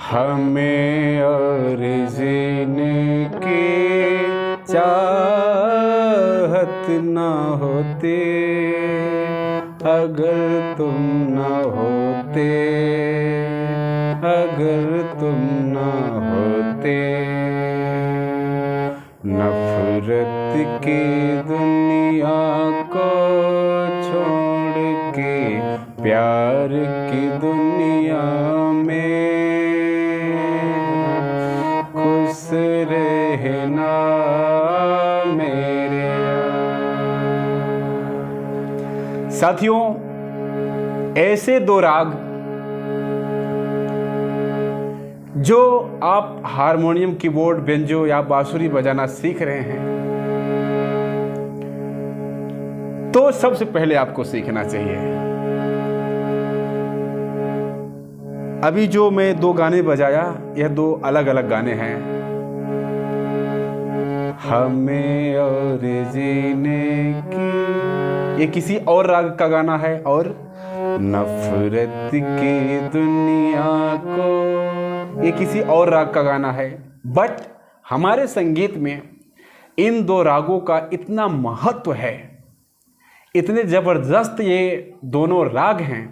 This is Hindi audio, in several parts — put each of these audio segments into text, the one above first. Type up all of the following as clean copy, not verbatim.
हमें और जिनकी चाहत न होती, अगर तुम न होते, अगर तुम न होते। नफरत की दुनिया को छोड़ के प्यार की दुनिया में खुश रहना मेरे। साथियों, ऐसे दो राग जो आप हारमोनियम, कीबोर्ड, बेंजो या बांसुरी बजाना सीख रहे हैं, तो सबसे पहले आपको सीखना चाहिए। अभी जो मैं दो गाने बजाया, यह दो अलग अलग गाने हैं। हमें और जीने की, ये किसी और राग का गाना है, और नफरत की दुनिया को, ये किसी और राग का गाना है। बट हमारे संगीत में इन दो रागों का इतना महत्व है, इतने ज़बरदस्त ये दोनों राग हैं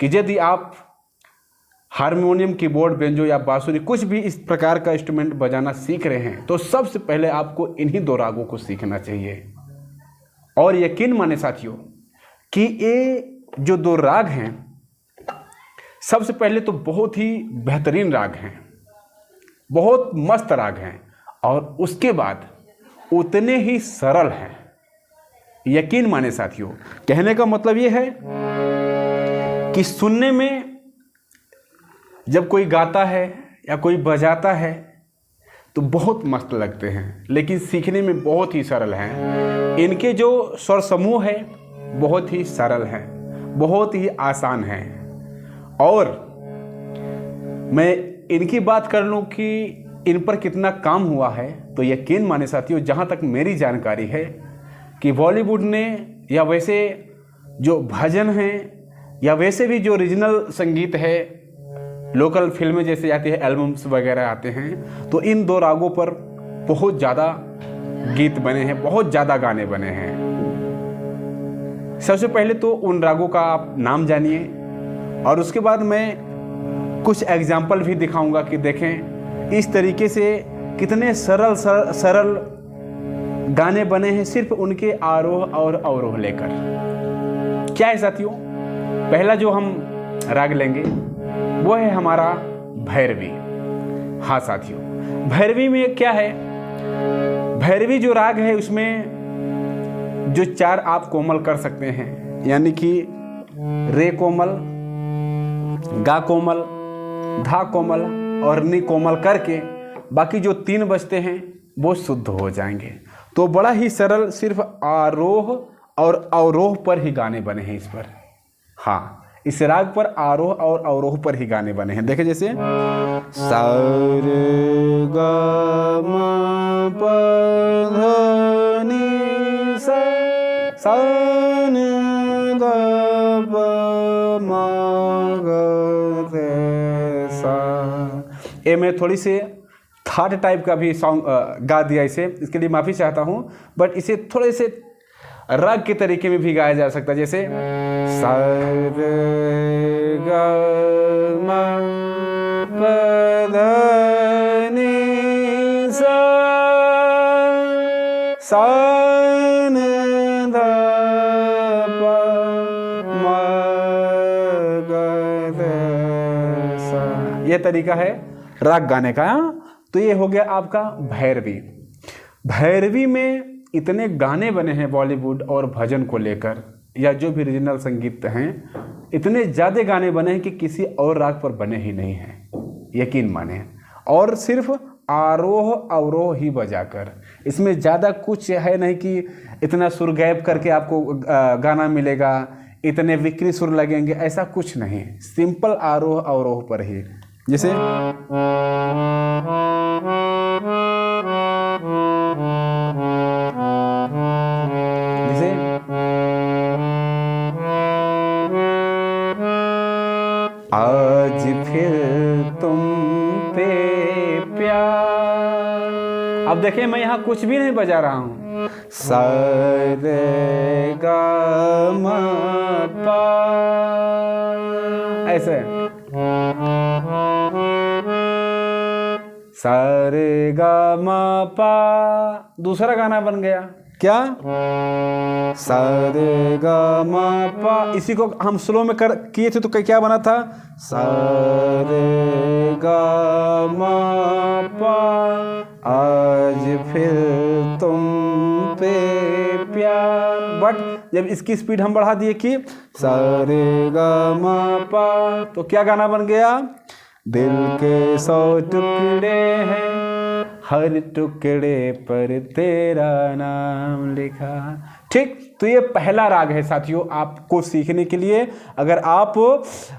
कि यदि आप हारमोनियम, कीबोर्ड, बेंजो या बांसुरी कुछ भी इस प्रकार का इंस्ट्रूमेंट बजाना सीख रहे हैं, तो सबसे पहले आपको इन्हीं दो रागों को सीखना चाहिए। और यकीन माने साथियों कि ये जो दो राग हैं, सबसे पहले तो बहुत ही बेहतरीन राग हैं, बहुत मस्त राग हैं, और उसके बाद उतने ही सरल हैं। यकीन माने साथियों, कहने का मतलब ये है कि सुनने में जब कोई गाता है या कोई बजाता है तो बहुत मस्त लगते हैं, लेकिन सीखने में बहुत ही सरल हैं। इनके जो स्वर समूह है बहुत ही सरल हैं, बहुत ही आसान हैं। और मैं इनकी बात कर लूँ कि इन पर कितना काम हुआ है, तो यकीन माने साथियों, जहाँ तक मेरी जानकारी है कि बॉलीवुड ने, या वैसे जो भजन हैं, या वैसे भी जो रीजनल संगीत है, लोकल फिल्में जैसे आती है, एल्बम्स वगैरह आते हैं, तो इन दो रागों पर बहुत ज़्यादा गीत बने हैं, बहुत ज़्यादा गाने बने हैं। सबसे पहले तो उन रागों का आप नाम जानिए, और उसके बाद मैं कुछ एग्जाम्पल भी दिखाऊंगा कि देखें इस तरीके से कितने सरल गाने बने हैं, सिर्फ उनके आरोह और अवरोह लेकर। क्या है साथियों, पहला जो हम राग लेंगे वो है हमारा भैरवी। हाँ साथियों, भैरवी में क्या है, भैरवी जो राग है उसमें जो चार आप कोमल कर सकते हैं, यानी कि रे कोमल, गा कोमल, धा कोमल और नि कोमल करके बाकी जो तीन बजते हैं वो शुद्ध हो जाएंगे। तो बड़ा ही सरल, सिर्फ आरोह और अवरोह पर ही गाने बने हैं इस पर। हाँ, इस राग पर आरोह और अवरोह पर ही गाने बने हैं। देखें जैसे सा रे गा मा पा धा नी सा, सा न धा पा मा गा रे सा। ये मैं थोड़ी सी थर्ड टाइप का भी सॉन्ग गा दिया इसे, इसके लिए माफ़ी चाहता हूँ, बट इसे थोड़े से राग के तरीके में भी गाया जा सकता है, जैसे सा रे गा मा पा धा नी सा, सा न धा पा मा गा रे सा। ये तरीका है राग गाने का। तो ये हो गया आपका भैरवी। भैरवी में इतने गाने बने हैं बॉलीवुड और भजन को लेकर, या जो भी रीजनल संगीत हैं, इतने ज़्यादा गाने बने हैं कि किसी और राग पर बने ही नहीं हैं, यकीन माने। और सिर्फ आरोह अवरोह ही बजाकर, इसमें ज़्यादा कुछ है नहीं कि इतना सुर गैप करके आपको गाना मिलेगा, इतने विकृत सुर लगेंगे, ऐसा कुछ नहीं। सिंपल आरोह अवरोह पर ही, जैसे आज फिर तुमको अब देखिए मैं यहाँ कुछ भी नहीं बजा रहा हूँ, सा रे गा मा पा, ऐसे सा रे गा मा पा, दूसरा गाना बन गया क्या, सा रे गा मा पा। इसी को हम स्लो में किए थे तो क्या बना था, सा रे गा मा पा, आज फिर तुम पे प्यार। बट जब इसकी स्पीड हम बढ़ा दिए कि सा रे गा मा पा, तो क्या गाना बन गया, दिल के 100 टुकड़े हैं, हर टुकड़े पर तेरा नाम लिखा। ठीक, तो ये पहला राग है साथियों आपको सीखने के लिए। अगर आप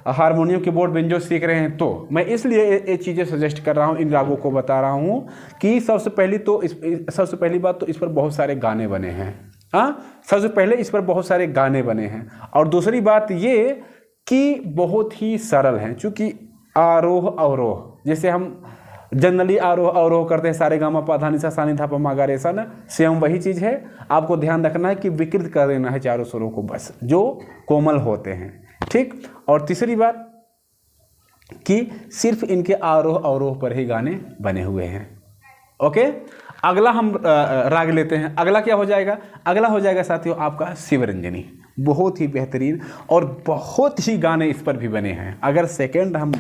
हारमोनियम कीबोर्ड बेंजो सीख रहे हैं तो मैं इसलिए ये चीज़ें सजेस्ट कर रहा हूँ, इन रागों को बता रहा हूँ कि सबसे पहली बात तो इस पर बहुत सारे गाने बने हैं। हाँ, सबसे पहले इस पर बहुत सारे गाने बने हैं, और दूसरी बात ये कि बहुत ही सरल हैं, चूँकि आरोह अवरोह जैसे हम जनरली आरोह अवरोह करते हैं, सारे गामा पा धा नि सा नी धा प मा गा रे सा ना, सेम वही चीज़ है। आपको ध्यान रखना है कि विकृत कर देना है चारों स्वरों को बस, जो कोमल होते हैं। ठीक, और तीसरी बात कि सिर्फ इनके आरोह अवरोह पर ही गाने बने हुए हैं। ओके, अगला हम राग लेते हैं। अगला क्या हो जाएगा, अगला हो जाएगा साथियों आपका शिवरंजनी। बहुत ही बेहतरीन और बहुत ही गाने इस पर भी बने हैं। अगर सेकेंड हम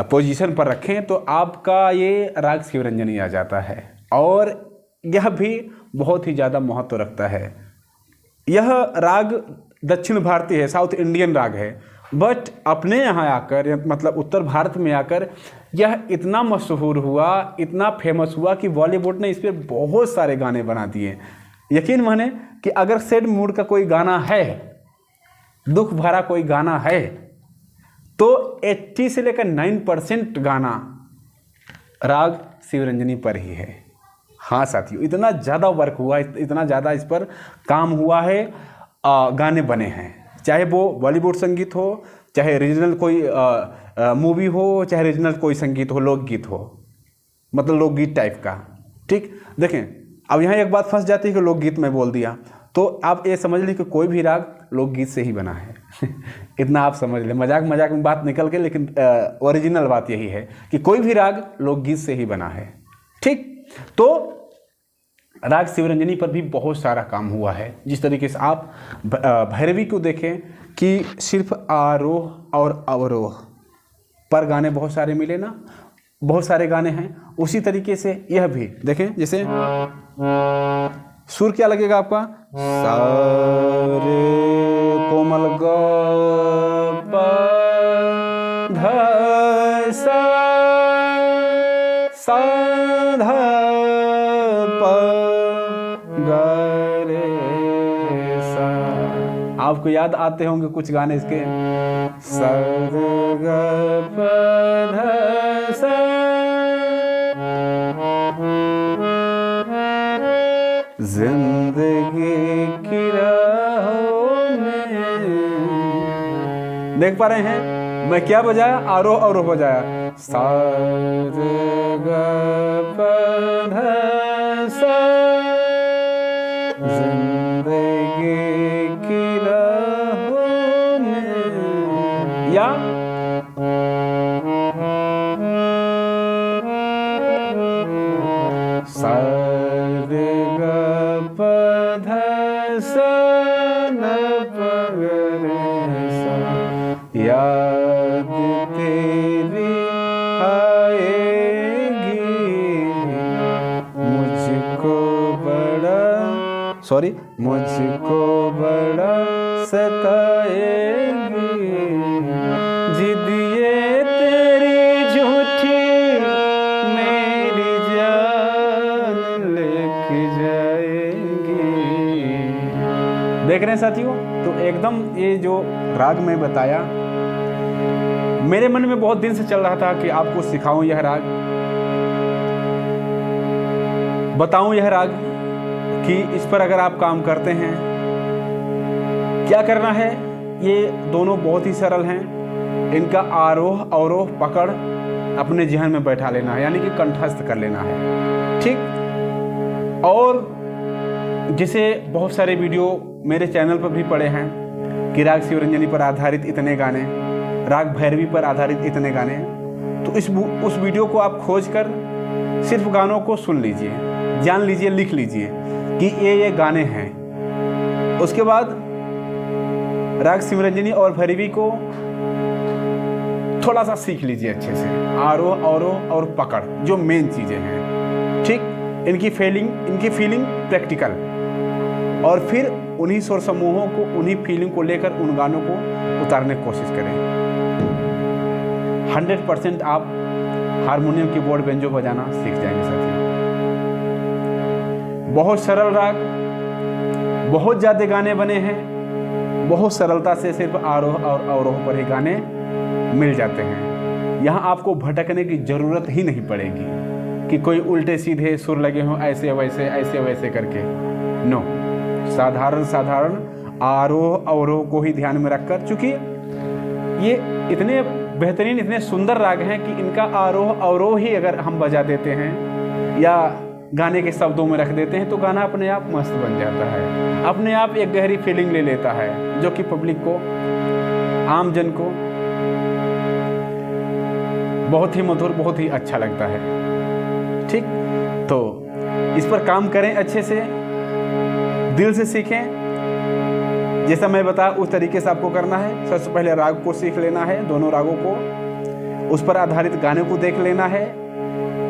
पोजीशन पर रखें तो आपका ये राग शिवरंजनी आ जाता है, और यह भी बहुत ही ज़्यादा महत्व रखता है। यह राग दक्षिण भारतीय है, साउथ इंडियन राग है, बट अपने यहाँ आकर मतलब उत्तर भारत में आकर यह इतना मशहूर हुआ, इतना फेमस हुआ कि बॉलीवुड ने इस पर बहुत सारे गाने बना दिए। यकीन माने कि अगर सैड मूड का कोई गाना है, दुख भरा कोई गाना है, तो 80 से लेकर 9% गाना राग शिवरंजनी पर ही है। हाँ साथियों, इतना ज़्यादा वर्क हुआ, इतना ज़्यादा इस पर काम हुआ है, गाने बने हैं, चाहे वो बॉलीवुड संगीत हो, चाहे रीजनल कोई मूवी हो, चाहे रीजनल कोई संगीत हो, लोकगीत हो, मतलब लोकगीत टाइप का। ठीक, देखें अब यहाँ एक बात फंस जाती है कि लोकगीत में बोल दिया, तो आप ये समझ लें कि कोई भी राग लोकगीत से ही बना है। इतना आप समझ लें, मजाक मजाक में बात निकल के, लेकिन ओरिजिनल बात यही है कि कोई भी राग लोकगीत से ही बना है। ठीक, तो राग शिवरंजनी पर भी बहुत सारा काम हुआ है। जिस तरीके से आप भैरवी को देखें कि सिर्फ आरोह और अवरोह पर गाने बहुत सारे मिले ना, बहुत सारे गाने हैं। उसी तरीके से यह भी देखें, जैसे सुर क्या लगेगा आपका, सा रे कोमल ग प ध सा ध प ग रे सा। आपको याद आते होंगे कुछ गाने इसके, सा ग प ध सा, जिंदगी की राहों में। देख पा रहे हैं मैं क्या बजाया, आरोह अवरोह बजाया, सा रे ग प ध सा, जिंदगी की राहों में, या सा रे ग प ध सा न प ग रे सा, याद तेरी आएगी मुझको बड़ा, सॉरी, मुझको बड़ा सताएगी, जिद ये तेरी झूठी मेरी जान लेके जाएगी। देख रहे हैं साथियों, तो एकदम ये जो राग मैं बताया, मेरे मन में बहुत दिन से चल रहा था कि आपको सिखाऊं यह राग, बताऊं यह राग, कि इस पर अगर आप काम करते हैं क्या करना है। ये दोनों बहुत ही सरल हैं, इनका आरोह अवरोह पकड़ अपने जहन में बैठा लेना है, यानी कि कंठस्थ कर लेना है। ठीक। और जैसे बहुत सारे वीडियो मेरे चैनल पर भी पड़े हैं कि राग शिवरंजनी पर आधारित इतने गाने, राग भैरवी पर आधारित इतने गाने, तो उस वीडियो को आप खोज कर सिर्फ गानों को सुन लीजिए, जान लीजिए, लिख लीजिए कि ये गाने हैं। उसके बाद राग शिवरंजनी और भैरवी को थोड़ा सा सीख लीजिए अच्छे से, आरोह अवरोह और पकड़, जो मेन चीज़ें हैं। ठीक। इनकी फीलिंग प्रैक्टिकल, और फिर उन्हीं स्वर समूहों को, उन्हीं फीलिंग को लेकर उन गानों को उतारने की कोशिश करें। 100% आप हारमोनियम, कीबोर्ड, बेंजो बजाना सीख जाएंगे साथियों। बहुत सरल राग, बहुत ज़्यादा गाने बने हैं, बहुत सरलता से सिर्फ आरोह और अवरोह पर ही गाने मिल जाते हैं। यहाँ आपको भटकने की ज़रूरत ही नहीं पड़ेगी कि कोई उल्टे सीधे सुर लगे हों ऐसे वैसे करके। नो, साधारण आरोह अवरोह को ही ध्यान में रखकर, चूंकि ये इतने बेहतरीन, इतने सुंदर राग हैं कि इनका आरोह अवरोह ही अगर हम बजा देते हैं या गाने के शब्दों में रख देते हैं तो गाना अपने आप मस्त बन जाता है, अपने आप एक गहरी फीलिंग ले लेता है, जो कि पब्लिक को, आम जन को बहुत ही मधुर, बहुत ही अच्छा लगता है। ठीक। तो इस पर काम करें, अच्छे से दिल से सीखें। जैसा मैं बताया उस तरीके से आपको करना है। सबसे पहले राग को सीख लेना है, दोनों रागों को, उस पर आधारित गाने को देख लेना है,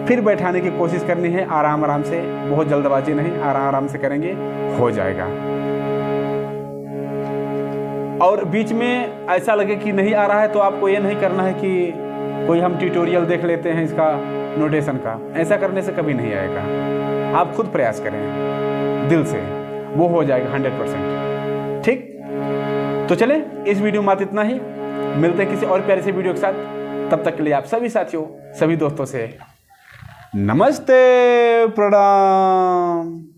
फिर बैठाने की कोशिश करनी है आराम से, बहुत जल्दबाजी नहीं, आराम से करेंगे, हो जाएगा। और बीच में ऐसा लगे कि नहीं आ रहा है तो आपको ये नहीं करना है कि कोई हम ट्यूटोरियल देख लेते हैं इसका नोटेशन का, ऐसा करने से कभी नहीं आएगा। आप खुद प्रयास करें दिल से, वो हो जाएगा 100%। ठीक। तो चले, इस वीडियो में इतना ही, मिलते हैं किसी और प्यारे से वीडियो के साथ। तब तक के लिए आप सभी साथियों, सभी दोस्तों से नमस्ते, प्रणाम।